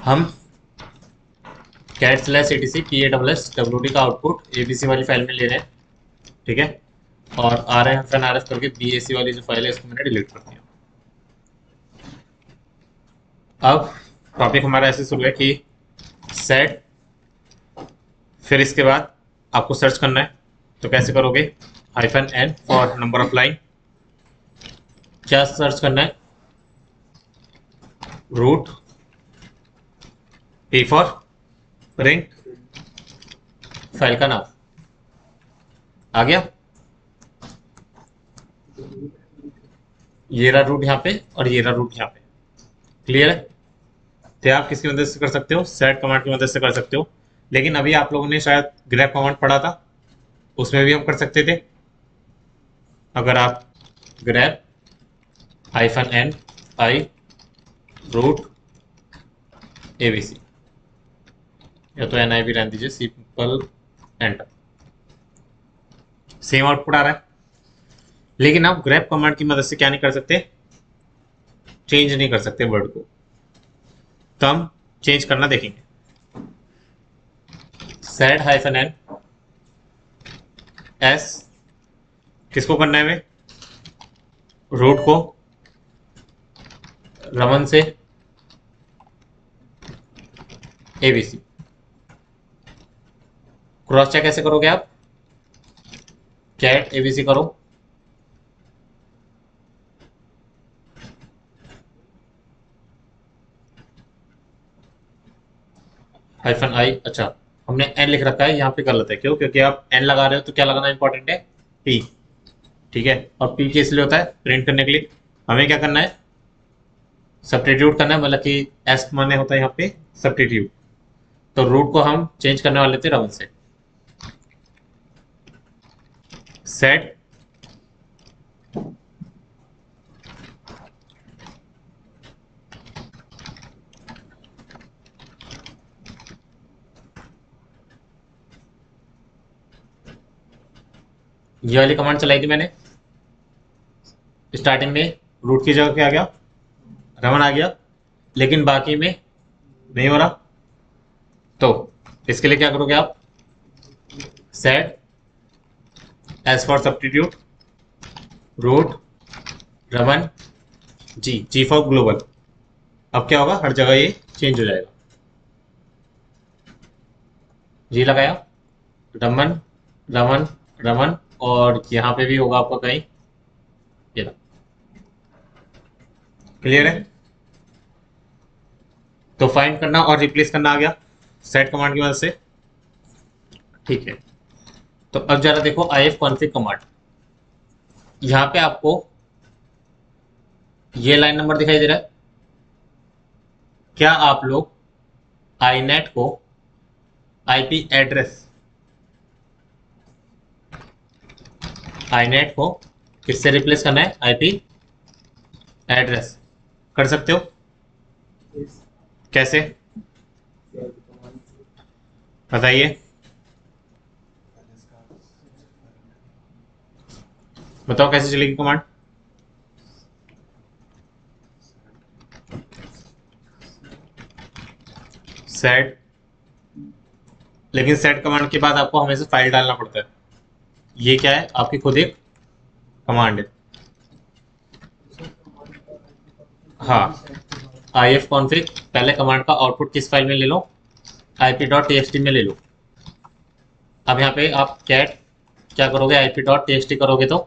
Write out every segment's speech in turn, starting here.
हम cat slash etc PASSWD का output ABC वाली फाइल में ले रहे हैं, ठीक है। और RF करके BAC वाली जो फाइल है इसको मैंने डिलीट कर दिया। अब टॉपिक हमारा ऐसे शुरू है कि सेट, फिर इसके बाद आपको सर्च करना है। तो कैसे करोगे? -n for number of line. क्या सर्च करना है? Root, P for print, file का नाम आ गया। ये रहा रूट यहाँ पे और ये रहा रूट यहाँ पे। क्लियर है? तो आप किसकी मदद से कर सकते हो? सेट कमांड की मदद से कर सकते हो। लेकिन अभी आप लोगों ने शायद ग्रैब कमांड पढ़ा था, उसमें भी हम कर सकते थे। अगर आप grep -n i root ABC, या तो NI भी रहने दीजिए, सिंपल एंटर, सेम आउटपुट आ रहा है। लेकिन आप ग्रैब कमांड की मदद से क्या नहीं कर सकते? चेंज नहीं कर सकते वर्ड को। तो हम चेंज करना देखेंगे। सेट -n s, किसको करना है? हमें रूट को रमन से ABC। क्रॉस चेक कैसे करोगे आप? कैट ABC करो, -i। अच्छा, हमने n लिख रखा है, यहाँ पे गलत है। क्यों? क्योंकि आप n लगा रहे हो तो क्या लगाना इंपॉर्टेंट है? p, ठीक है। और p किस लिए होता है? प्रिंट करने के लिए। हमें क्या करना है? सब्स्टिट्यूट करना है, मतलब कि s माने होता है यहाँ पे सब्स्टिट्यूट। तो रूट को हम चेंज करने वाले थे रमन से। सेट ये वाली कमांड चलाई थी मैंने स्टार्टिंग में। रूट की जगह क्या आ गया? रमन आ गया। लेकिन बाकी में नहीं हो रहा, तो इसके लिए क्या करोगे आप? Sed s for substitute root Raman g for global. अब क्या होगा? हर जगह ये चेंज हो जाएगा। जी लगाया, रमन रमन रमन, और यहाँ पे भी होगा आपका कहीं, ये क्लियर है? तो फाइंड करना और रिप्लेस करना आ गया सेट कमांड की मदद से, ठीक है। तो अब जरा देखो if config कमांड। यहाँ पे आपको ये लाइन नंबर दिखाई दे रहा है। क्या आप लोग inet को IP एड्रेस, inet को किससे रिप्लेस करना है? IP एड्रेस कर सकते हो? कैसे बताइए? बताओ कैसे चलेगी कमांड? सेट, लेकिन सेट कमांड के बाद आपको हमेशा फाइल डालना पड़ता है। ये क्या है? आपकी खुद एक कमांड है। हाँ, if config, पहले कमांड का आउटपुट किस फाइल में ले लो? ip.txt में ले लो। अब यहाँ पे आप कैट क्या करोगे? ip.txt करोगे तो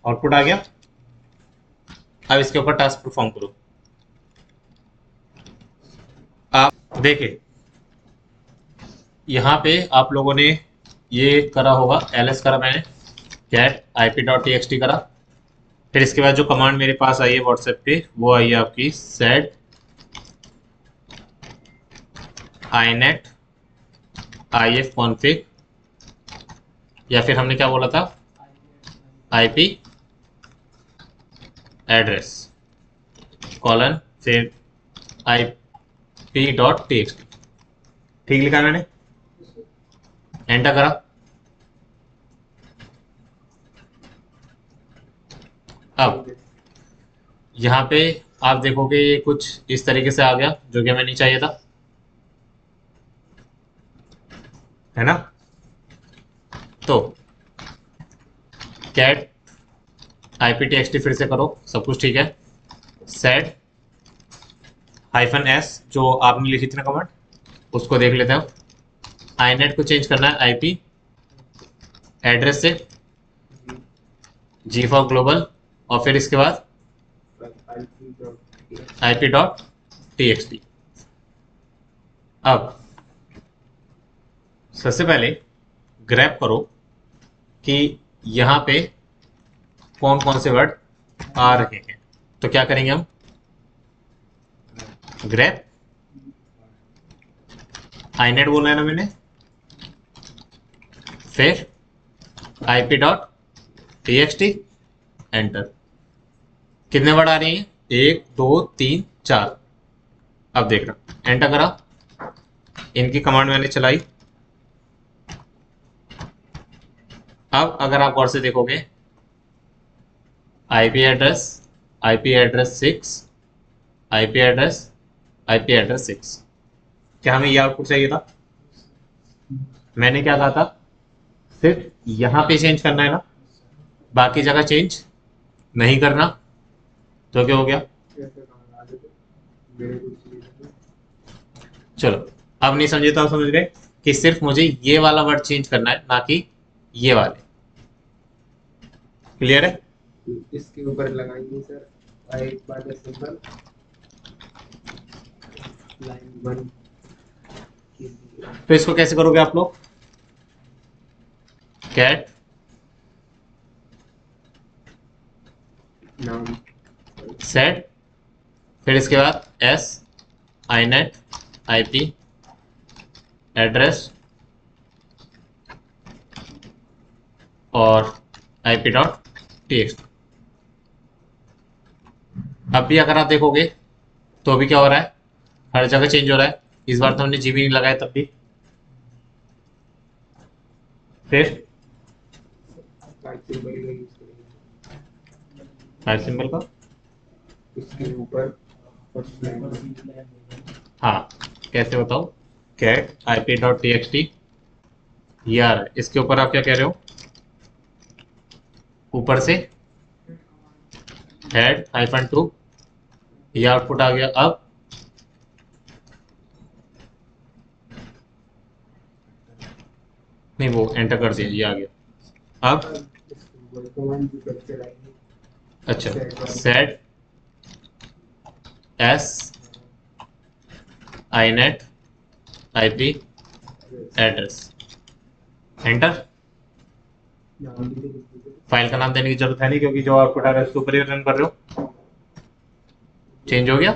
आउटपुट आ गया। अब इसके ऊपर टास्क परफॉर्म करो। आप देखिए यहाँ पे आप लोगों ने ये करा होगा, ls करा मैंने, कैट ip.txt करा। फिर इसके बाद जो कमांड मेरे पास आई है व्हाट्सएप पे, वो आई है आपकी सेट inet if config, या फिर हमने क्या बोला था? IP एड्रेस कॉलन फिर IP.txt। ठीक लिखा मैंने, एंटर करा। अब यहाँ पे आप देखोगे ये कुछ इस तरीके से आ गया, जो कि हमें नहीं चाहिए था। है ना। तो कैट IPTXT फिर से करो, सब कुछ ठीक है। सेट -s जो आपने लिखी थी ना कमांड, उसको देख लेते हैं। inet को चेंज करना है IP एड्रेस से G फॉर ग्लोबल, और फिर इसके बाद IP.txt। अब सबसे पहले ग्रैब करो कि यहाँ पे कौन कौन से वर्ड आ रहे हैं। तो क्या करेंगे हम, ग्रैब inet बोलना है ना मैंने, फिर IP.txt एंटर। कितने वर्ड आ रहे हैं, 1 2 3 4। अब देख रहा, एंटर करा, इनकी कमांड मैंने चलाई। अब अगर आप गौर से देखोगे, IP address, IP address 6, IP address, IP address 6। क्या हमें ये आउटपुट चाहिए था? मैंने क्या कहा था, सिर्फ यहाँ पे चेंज करना है ना, बाकी जगह चेंज नहीं करना। तो क्या हो गया, चलो अब नहीं समझे तो आप समझ गए कि सिर्फ मुझे ये वाला वर्ड चेंज करना है, ना कि ये वाले। क्लियर है? इसके ऊपर लगाएंगे सर एक बार सिंबल लाइन 1 के लिए। तो इसको कैसे करोगे आप लोग, कैट नाम सेट, फिर इसके बाद s inet IP एड्रेस और IP.txt। अब भी अगर आप देखोगे तो अभी क्या हो रहा है, हर जगह चेंज हो रहा है। इस बार तो हमने जी भी नहीं लगाया तब भी। फिर सिंबल का यूज करेंगे फाइल सिंबल का, उसके ऊपर फर्स्ट लाइन। हाँ कैसे बताओ, कैट IP.txt यार, इसके ऊपर आप क्या कह रहे हो, ऊपर से हेड -2, ये आउटपुट आ गया। अब नहीं, वो एंटर कर दिया, ये आ गया। अब अच्छा, set s inet IP address enter. File का नाम देने की जरूरत है नहीं, क्योंकि जो आउटपुट आ रहा है उसके ऊपर ही रन कर रहे हो। चेंज हो गया।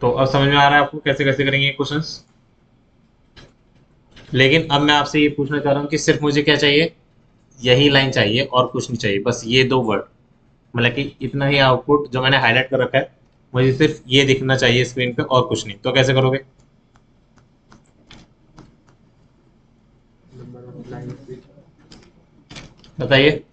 तो अब समझ में आ रहा है आपको कैसे कैसे करेंगे क्वेश्चंस। लेकिन अब मैं आपसे ये पूछना चाह रहा हूँ कि सिर्फ मुझे क्या चाहिए, यही लाइन चाहिए और कुछ नहीं चाहिए, बस ये दो वर्ड, मतलब कि इतना ही आउटपुट जो मैंने हाईलाइट कर रखा है, मुझे सिर्फ ये दिखना चाहिए स्क्रीन पे और कुछ नहीं। तो कैसे करोगे, नंबर ऑफ लाइन बताइए।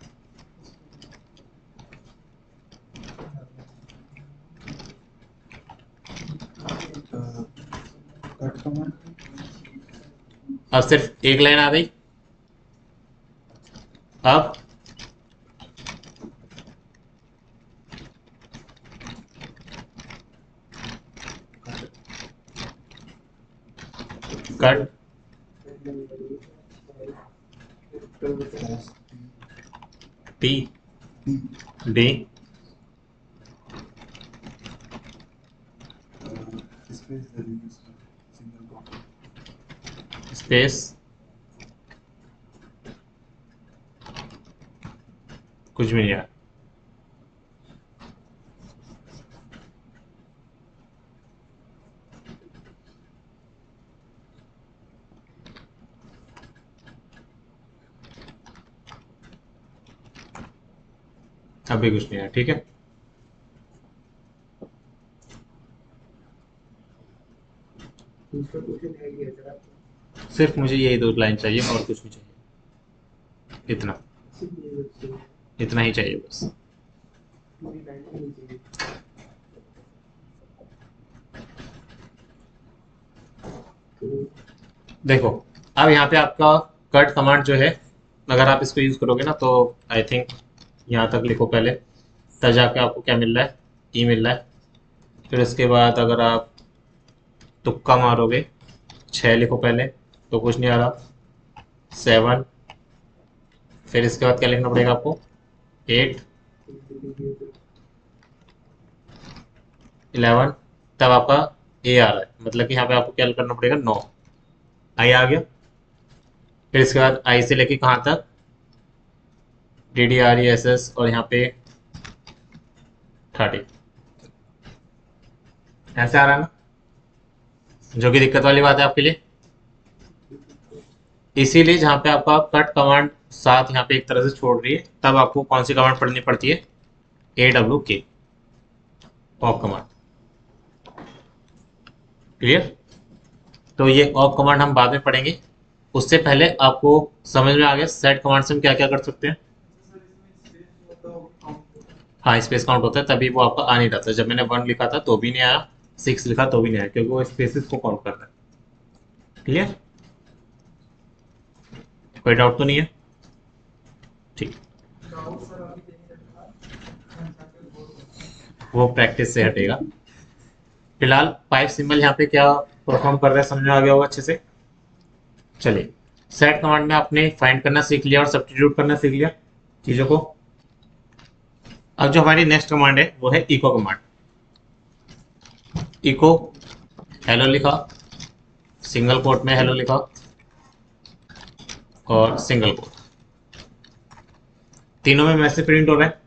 अब सिर्फ एक लाइन आ गई। अब कट टी डी स्पेस कुछ भी नहीं यार, अभी कुछ नहीं है, ठीक है। दूसरा क्वेश्चन है ये सर आपको सिर्फ मुझे यही दो लाइन चाहिए और कुछ नहीं चाहिए, इतना इतना ही चाहिए बस। पूरी लाइन नहीं चाहिए। देखो अब यहाँ पे आपका कट कमांड जो है, अगर आप इसको यूज करोगे ना तो आई थिंक यहाँ तक लिखो पहले, तब जाके आपको क्या मिल रहा है, ई मिल रहा है। फिर उसके बाद अगर आप तुक्का मारोगे 6 लिखो पहले, तो कुछ नहीं आ रहा। 7, फिर इसके बाद क्या लिखना पड़ेगा आपको, 8, 11, तब आपका ए आ रहा है, मतलब कि यहाँ पे आपको क्या करना पड़ेगा, 9, आई आ गया। फिर इसके बाद आई से लेके कहाँ तक, D D R E S S, और यहाँ पे 30, ऐसे आ रहा है ना, जो कि दिक्कत वाली बात है आपके लिए। इसीलिए जहाँ पे आपका कट कमांड 7 यहाँ पे एक तरह से छोड़ रही है, तब आपको कौन सी कमांड पढ़नी पड़ती है, AWK, ऑफ कमांड। क्लियर? तो ये ऑफ कमांड हम बाद में पढ़ेंगे, उससे पहले आपको समझ में आ गया सेट कमांड से हम क्या क्या कर सकते हैं। हाँ, स्पेस काउंट होता है, तभी वो आपका आ नहीं रहा था। जब मैंने 1 लिखा था तो भी नहीं आया, 6 लिखा तो भी नहीं आया, क्योंकि वो स्पेसिस को काउंट कर रहा है। क्लियर? कोई डाउट तो नहीं है? ठीक, वो प्रैक्टिस से हटेगा। फिलहाल पाइप सिंबल यहाँ पे क्या परफॉर्म कर रहा है समझ में आ गया होगा अच्छे से। चलिए, सेट कमांड में आपने फाइंड करना सीख लिया और सब्स्टिट्यूट करना सीख लिया चीजों को। अब जो हमारी नेक्स्ट कमांड है वो है इको कमांड। इको हेलो लिखा, सिंगल कोट में हेलो लिखा, और सिंगल कोट, तीनों में मैसेज प्रिंट हो रहा है।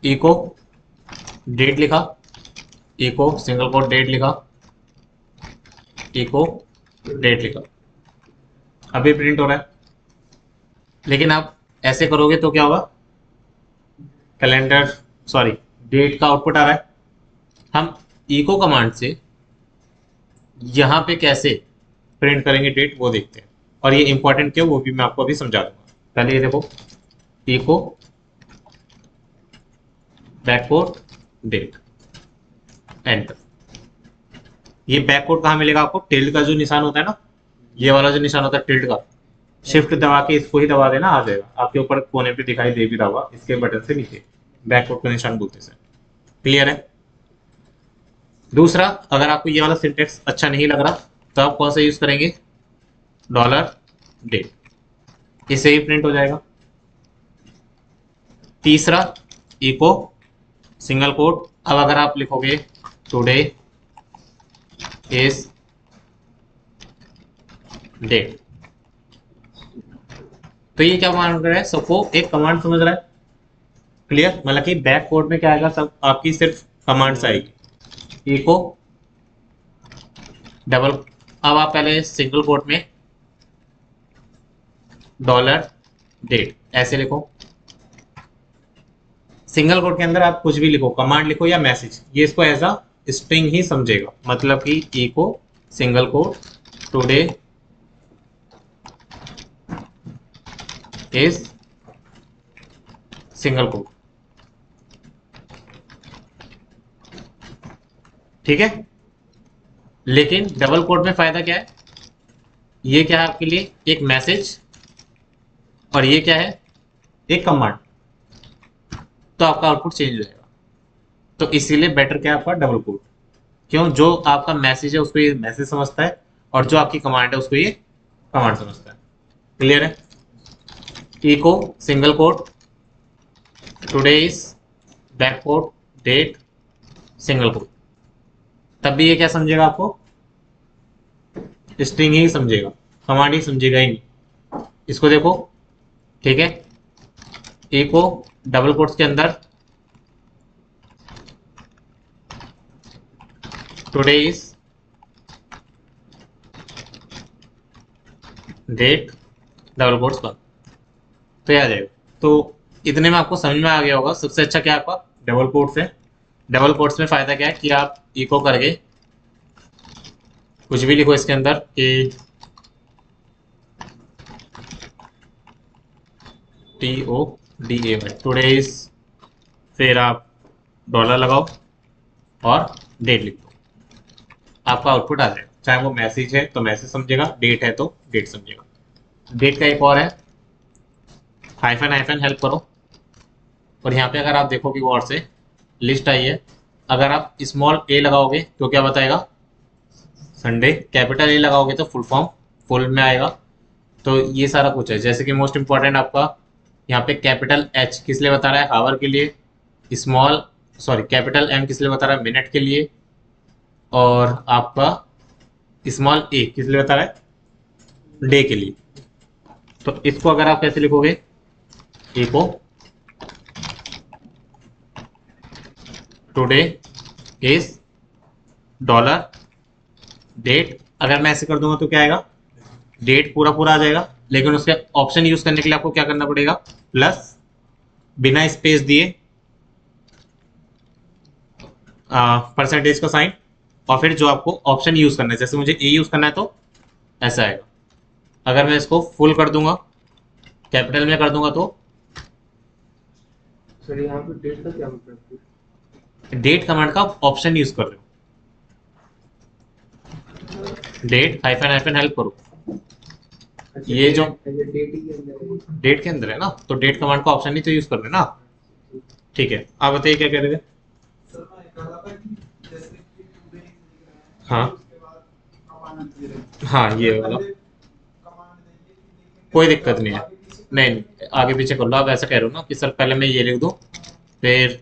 इको डेट लिखा, इको सिंगल कोट डेट लिखा, इको डेट लिखा, अभी प्रिंट हो रहा है। लेकिन आप ऐसे करोगे तो क्या होगा, कैलेंडर सॉरी डेट का आउटपुट आ रहा है। हम इको कमांड से यहाँ पे कैसे प्रिंट करेंगे डेट वो देखते हैं, और ये इंपॉर्टेंट क्यों वो भी मैं आपको अभी समझा दूंगा। पहले ये देखो, इको बैककोट डेट, एंटर। ये बैककोट कहाँ मिलेगा आपको, टिल्ड का जो निशान होता है ना, ये वाला जो निशान होता है टिल्ड का, शिफ्ट दबा के इसको ही दबा देना, आ जाएगा आपके ऊपर कोने पे दिखाई दे भी रहा होगा, इसके बटन से नीचे बैककोट का निशान बोलते हैं। क्लियर है? दूसरा, अगर आपको ये वाला सिंटेक्स अच्छा नहीं लग रहा तो आप कौन सा यूज करेंगे, $डेट, इससे ही प्रिंट हो जाएगा। तीसरा, इको सिंगल कोट। अब अगर आप लिखोगे टुडे इज डेट, तो ये क्या मान रहा है, सबको एक कमांड समझ रहा है। क्लियर? मतलब कि बैक कोड में क्या आएगा, सब आपकी सिर्फ कमांड्स आएगी। इको डबल, अब आप पहले सिंगल कोट में $डेट ऐसे लिखो। सिंगल कोट के अंदर आप कुछ भी लिखो, कमांड लिखो या मैसेज, ये इसको एज अ स्ट्रिंग ही समझेगा। मतलब कि echo single quote today is single quote, ठीक है। लेकिन डबल कोट में फायदा क्या है, ये क्या है आपके लिए, एक मैसेज, और ये क्या है, एक कमांड, तो आपका आउटपुट चेंज हो जाएगा। तो इसीलिए बेटर क्या है आपका डबल कोट। क्यों? जो आपका मैसेज है उसको ये मैसेज समझता है, और जो आपकी कमांड है उसको ये कमांड समझता है। क्लियर है? Echo single quote today is back quote date single quote, तब भी ये क्या समझेगा, आपको स्ट्रिंग ही समझेगा, कमांड ही समझेगा ही नहीं। इसको देखो, ठीक है। इको डबल कोट्स के अंदर today is date double quotes बंद, तो ये आ जाएगा। तो इतने में आपको समझ में आ गया होगा सबसे अच्छा क्या आपका डबल कोट्स है। डबल कोट्स में फायदा क्या है कि आप इको करके कुछ भी लिखो इसके अंदर कि TODAY टुडे इज, फिर आप डॉलर लगाओ और डेट लिख दो, आपका आउटपुट आ जाएगा। चाहे वो मैसेज है तो मैसेज समझेगा, डेट है तो डेट समझेगा। डेट का एक और है हाइफन हाइफन हेल्प करो, और यहाँ पे अगर आप देखोगे गौर से लिस्ट आई है, अगर आप स्मॉल ए लगाओगे तो क्या बताएगा संडे, कैपिटल ए लगाओगे तो फुल फॉर्म फुल में आएगा। तो ये सारा कुछ है, जैसे कि मोस्ट इंपॉर्टेंट आपका यहाँ पे कैपिटल एच किस लिए बता रहा है, आवर के लिए, स्मॉल सॉरी कैपिटल एम किस लिए बता रहा है, मिनट के लिए, और आपका स्मॉल ए किस लिए बता रहा है, डे के लिए। तो इसको अगर आप कैसे लिखोगे, ए को टुडे इज डॉलर डेट, अगर मैं ऐसे कर दूंगा तो क्या आएगा, डेट पूरा पूरा आ जाएगा, लेकिन उसके ऑप्शन यूज करने के लिए आपको क्या करना पड़ेगा, प्लस बिना स्पेस दिए परसेंटेज का साइन, और फिर जो आपको ऑप्शन यूज करना है, जैसे मुझे ए यूज करना है तो ऐसा आएगा। अगर मैं इसको फुल कर दूंगा, कैपिटल में कर दूंगा तो सर यहाँ पे डेट का क्या मतलब है? डेट कमांड का ऑप्शन यूज कर रहे हो, डेट हाइफन हाइफन हेल्प करो, अच्छा, ये जो डेट ही के अंदर है। डेट के अंदर है ना, तो डेट कमांड का ऑप्शन ही तो यूज कर रहे हैं ना। ठीक है, आप बताइए क्या कह रहे थे। सर मैं कह रहा था कि जैसे कि टुडे लिख रहे हैं, हाँ उसके बाद कमांड दे रहे हैं। हाँ ये वाला कमांड देंगे कि देखेंगे कोई दिक्कत नहीं है, आगे पीछे नहीं आगे पीछे कर लो, आप ऐसा कह रहे हो ना कि सर पहले मैं ये लिख दूं फिर,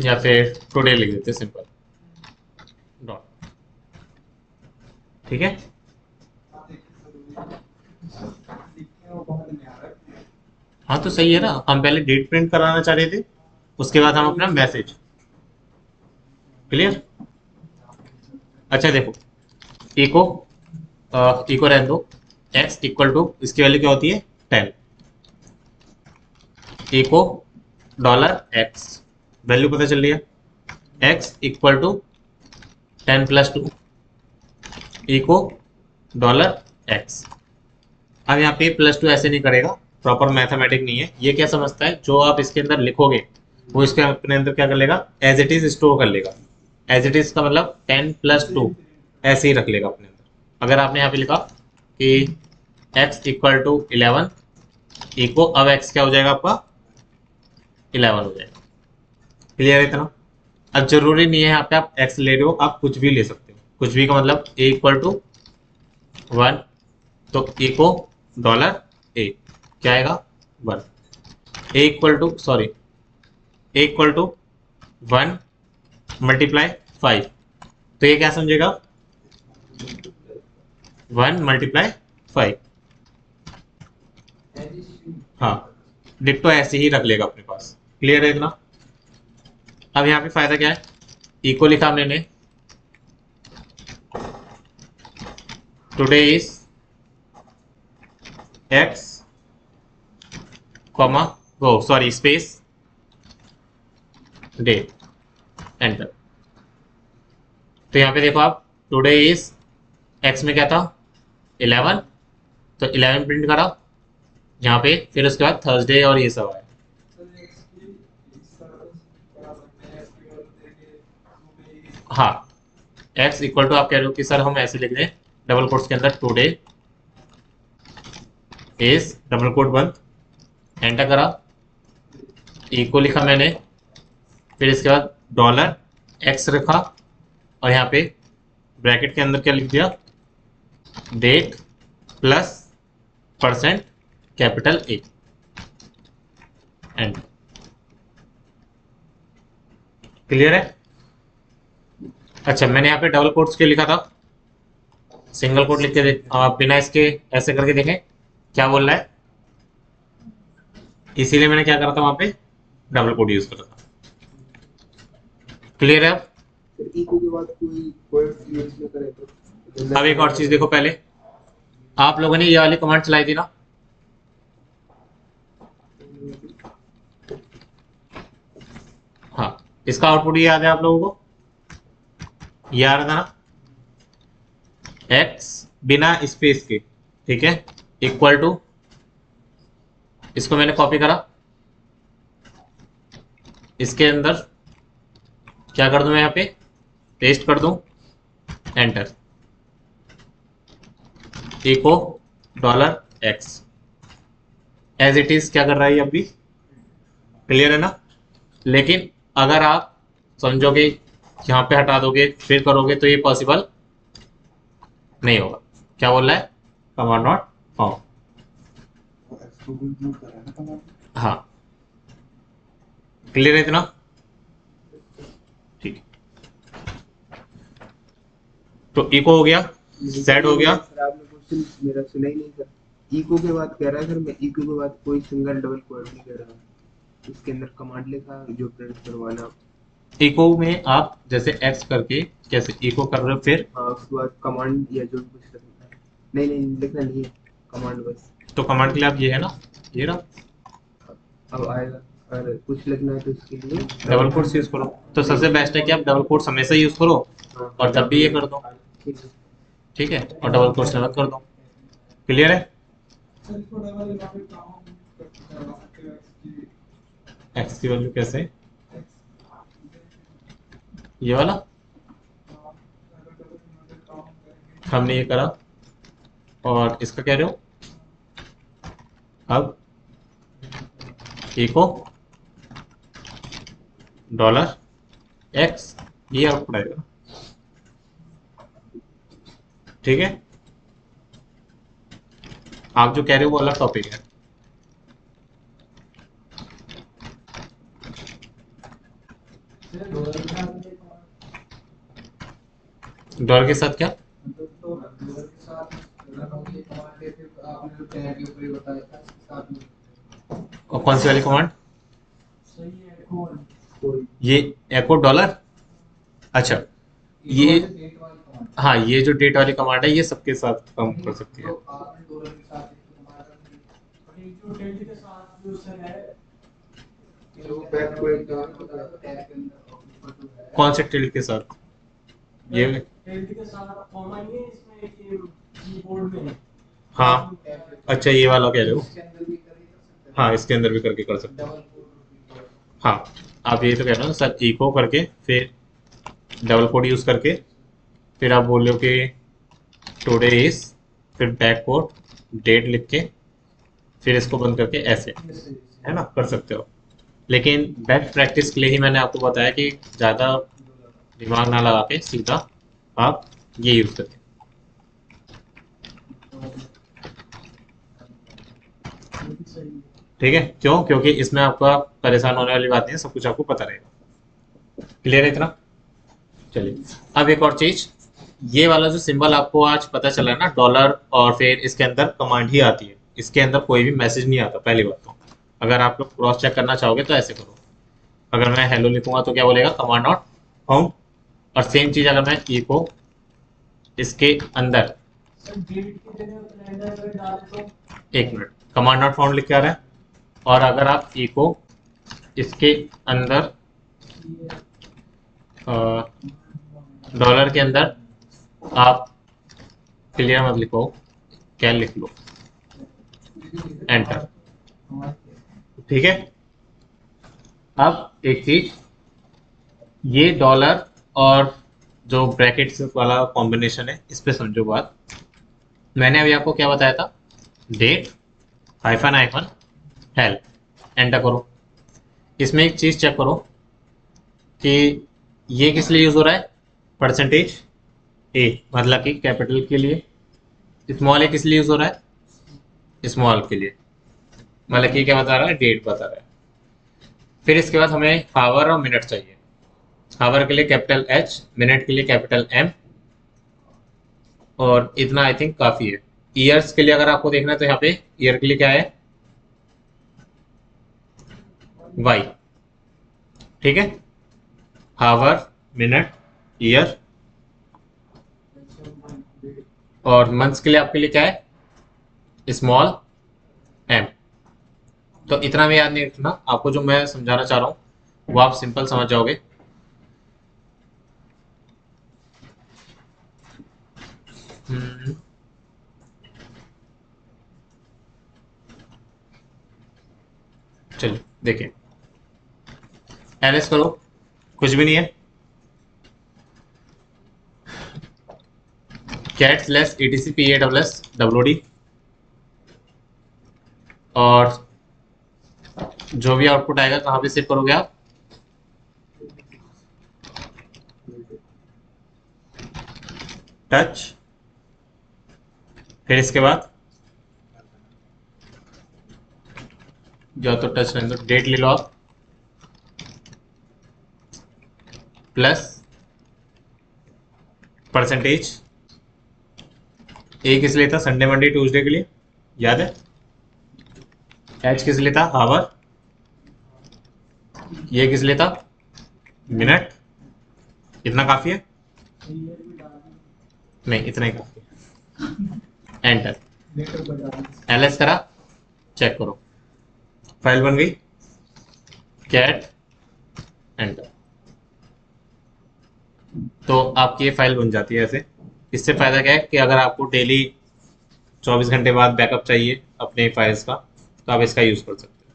या फिर टुडे लिख देते सिंपल डॉट, ठीक है। लिखने में बहुत नहीं आ रहा है। हाँ तो सही है ना, हम पहले डेट प्रिंट कराना चाह रहे थे, उसके बाद हम अपना मैसेज, क्लियर। अच्छा देखो, इको इको रहने दो, एक्स इक्वल टू इसकी वैल्यू क्या होती है 10, इको डॉलर एक्स, वैल्यू पता चल रही है, x equal to 10 plus 2 echo dollar x. अब यहाँ पे प्लस 2 ऐसे नहीं करेगा, प्रॉपर मैथमेटिक नहीं है, ये क्या समझता है जो आप इसके अंदर लिखोगे वो इसके अपने अंदर क्या कर लेगा, एज इट इज स्टोर कर लेगा, एज इट इज का मतलब 10 प्लस 2 ऐसे ही रख लेगा अपने अंदर। अगर आपने यहाँ पे लिखा कि x इक्वल टू 11 इको, अब x क्या हो जाएगा आपका 11 हो जाएगा, क्लियर है इतना। अब जरूरी नहीं है यहाँ पे आप x ले रहे हो, आप कुछ भी ले सकते हो, कुछ भी का मतलब a इक्वल टू 1 तो इको डॉलर a क्या आएगा 1, a equal to sorry a equal to 1 multiply 5, तो ये क्या समझेगा 1 मल्टीप्लाई 5, हाँ डिट्टो ऐसे ही रख लेगा अपने पास, क्लियर है इतना। अब यहाँ पे फायदा क्या है, इको लिखा मैंने, टुडे इज एक्स कॉमा वो सॉरी स्पेस डे, एंटर। तो यहाँ पे देखो आप, टुडे इज एक्स में क्या था 11, तो 11 प्रिंट करा यहाँ पे, फिर उसके बाद थर्सडे और ये सब आया। सर एक्स की इस तरह से बना सकते हैं, एक्स की वैल्यू देके टुडे हाँ x इक्वल टू आप कह रहे हो कि सर हम ऐसे लिख दें डबल कोट्स के अंदर, टुडे इज डबल कोट बंद, एंटर करा, इको लिखा मैंने, फिर इसके बाद डॉलर x रखा, और यहाँ पे ब्रैकेट के अंदर क्या लिख दिया, date plus percent capital A, and clear है। अच्छा मैंने यहाँ पे डबल कोट्स के लिखा था, सिंगल कोट लिख के देख, आप बिना इसके ऐसे करके देखें क्या बोल रहा है, इसीलिए मैंने क्या करा था वहां पे डबल कोट यूज करा था, क्लियर है। अब फिर इको के बाद कोई वर्ड यूज न करे तो अब एक और चीज देखो, पहले आप लोगों ने ये वाली कमांड चलाई थी ना, हाँ इसका आउटपुट ये याद है आप लोगों को, ये आ रहा था ना, x बिना स्पेस के, ठीक है, इक्वल टू, इसको मैंने कॉपी करा, इसके अंदर क्या कर दूं मैं यहाँ पे, पेस्ट कर दूं, enter, echo $x as it is क्या कर रहा है ये अभी, क्लियर है ना। लेकिन अगर आप समझोगे यहाँ पे हटा दोगे फिर करोगे तो ये पॉसिबल नहीं होगा। क्या बोल रहा है, कमांड नॉट फाउंड। हाँ क्लियर है इतना, ठीक। तो इको हो गया, सेट हो गया। सर आपने क्वेश्चन मेरा सुना ही नहीं सर। इको के बाद कह रहा है सर, मैं इको के बाद कोई सिंगल डबल कोड नहीं कर रहा, इसके अंदर कमांड लिखा है जो प्रिंट करवाना। इको में आप जैसे एक्स करके कैसे इको कर रहे हो, फिर हाँ उसके बाद कमांड या जो भी कुछ करना है। नहीं नहीं लिखना नहीं है, कमांड बस। तो कमांड के लिए आप ये है ना, ये रहा, अब आएगा, अगर कुछ लिखना है तो इसके लिए डबल कोट्स यूज करो। तो सबसे बेस्ट है कि आप डबल कोट्स हमेशा यूज करो हाँ, और तब भी ये कर दो, ठीक है। ठीक है, और डबल कोट्स अलग कर दो। क्लियर है, सर इसको डबल यहाँ पे काउंट करवा सकते हो इसकी एक्स की वैल्यू कैसे, x ये वाला अगर डबल यहाँ पे काउंट करेंगे हमने ये करा, और इसका कह रहे हो अब इको $x, ये आउटपुट आएगा, ठीक है। आप जो कह रहे हो वो अलग टॉपिक है। सर डॉलर के साथ डॉलर के साथ क्या, तो डॉलर के साथ ये कमांड है, फिर आपने जो टैग के ऊपर ही बताया था इसके साथ में और कौन सी वाली कमांड, सही है कौन कोई ये एको $, अच्छा ये, डेट वाली कमांड हाँ ये जो डेट वाली कमांड है ये सबके साथ काम कर सकती है। तो आपने डॉलर के साथ इसको कमांड कर दी और ये जो डेट के साथ जो सर है जो बैक को एक बताया तो टैग के अंदर ऊपर जो है कौन से टिल्ड के साथ, ये डेट के साथ कॉमा ही है इसमें ये कीबोर्ड में हाँ, अच्छा ये वाला कह रहे हो, इसके अंदर भी कर सकते हैं हाँ इसके अंदर भी करके कर सकते हो। डबल कोड हाँ आप ये तो कह रहे हो ना सर, इको करके फिर डबल कोड यूज करके फिर आप बोल रहे हो कि टुडे इज, फिर बैक कोड डेट लिख के फिर इसको बंद करके ऐसे, है ना, कर सकते हो। लेकिन बेस्ट प्रैक्टिस के लिए ही मैंने आपको बताया कि ज़्यादा दिमाग ना लगा के सीधा आप ये यूज़ करें, ठीक है। क्यों, क्योंकि इसमें आपका परेशान होने वाली बात नहीं है, सब कुछ आपको पता रहेगा। क्लियर है इतना, चलिए। अब एक और चीज, ये वाला जो सिंबल आपको आज पता चला है ना डॉलर, और फिर इसके अंदर कमांड ही आती है, इसके अंदर कोई भी मैसेज नहीं आता। पहली बात तो अगर आप लोग क्रॉस चेक करना चाहोगे तो ऐसे करो, अगर मैं हेलो लिखूंगा तो क्या बोलेगा, कमांड नॉट फाउंड। और सेम चीज अगर मैं इको इसके अंदर, सर डेट की जगह कैलेंडर अगर डाले तो एक मिनट, कमांड नॉट फाउंड लिख के आ रहा है। और अगर आप इको इसके अंदर डॉलर के अंदर आप क्लियर मत लिखो, क्या लिख लो, एंटर, ठीक है। अब एक चीज, ये डॉलर और जो ब्रैकेट्स वाला कॉम्बिनेशन है इस पे समझो बात। मैंने अभी आपको क्या बताया था, date hyphen hyphen help, enter करो। इसमें एक चीज चेक करो कि ये किस लिए यूज हो रहा है, परसेंटेज ए मतलब कि कैपिटल के लिए, स्मॉल ए किस लिए यूज हो रहा है, स्मॉल के लिए, मतलब कि क्या बता रहा है, डेट बता रहा है। फिर इसके बाद हमें हावर और मिनट चाहिए। हावर के लिए कैपिटल एच, मिनट के लिए कैपिटल एम, और इतना आई थिंक काफी है। ईयर्स के लिए अगर आपको देखना है तो यहाँ पे ईयर के लिए क्या है, वाई, ठीक है। हावर, मिनट, ईयर, और मंथ्स के लिए आपके लिए क्या है, स्मॉल एम। तो इतना भी याद नहीं रखना, आपको जो मैं समझाना चाह रहा हूँ वो आप सिंपल समझ जाओगे। चलिए देखिए, एलएस करो, कुछ भी नहीं है, कैट स्लैश etc/PASS और जो भी आउटपुट आएगा कहाँ पे सेव करोगे आप? टच, फिर इसके बाद जो तो टच नहीं तो डेट ले लो आप, प्लस परसेंटेज। ए किस लिए था? संडे मंडे ट्यूसडे के लिए, याद है? एच किस लिए था? आवर। ये किस लिए था? मिनट। इतना काफी है? नहीं, इतना ही काफी है। एंटर। एलएस करा, चेक करो, फाइल बन गई। कैट एंटर, तो आपकी ये फाइल बन जाती है ऐसे। इससे फायदा क्या है कि अगर आपको डेली 24 घंटे बाद बैकअप चाहिए अपने फाइल्स का, तो आप इसका यूज कर सकते हो,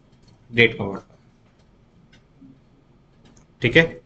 डेट कमांड का। ठीक है।